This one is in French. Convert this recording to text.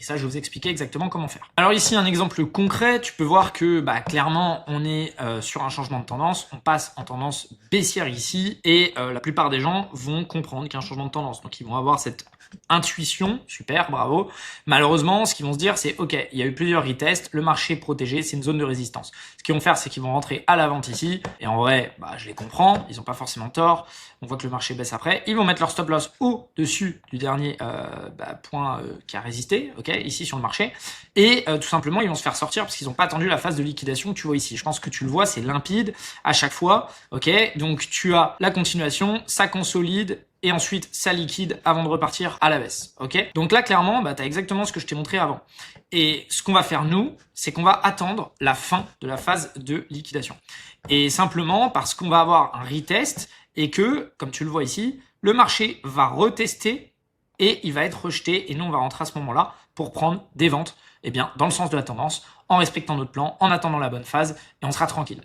ça, je vais vous expliquer exactement comment faire. Alors ici, un exemple concret, tu peux voir que clairement, on est sur un changement de tendance, on passe en tendance baissière ici, et la plupart des gens vont comprendre qu'il y a un changement de tendance. Donc ils vont avoir cette intuition, super, bravo. Malheureusement, ce qu'ils vont se dire, c'est ok, il y a eu plusieurs retests, le marché est protégé, c'est une zone de résistance. Ce qu'ils vont faire, c'est qu'ils vont rentrer à la vente ici, et en vrai, je les comprends, ils n'ont pas forcément tort. On voit que le marché baisse après. Ils vont mettre leur stop loss au-dessus du dernier point qui a résisté, ok, ici sur le marché, et tout simplement, ils vont se faire sortir parce qu'ils n'ont pas attendu la phase de liquidation que tu vois ici. Je pense que tu le vois, c'est limpide à chaque fois, ok. Donc tu as la continuation, ça consolide, et ensuite ça liquide avant de repartir à la baisse, ok. Donc là, clairement, tu as exactement ce que je t'ai montré avant. Et ce qu'on va faire, nous, c'est qu'on va attendre la fin de la phase de liquidation. Et simplement parce qu'on va avoir un retest et que, comme tu le vois ici, le marché va retester et il va être rejeté. Et nous, on va rentrer à ce moment-là pour prendre des ventes dans le sens de la tendance, en respectant notre plan, en attendant la bonne phase, et on sera tranquille.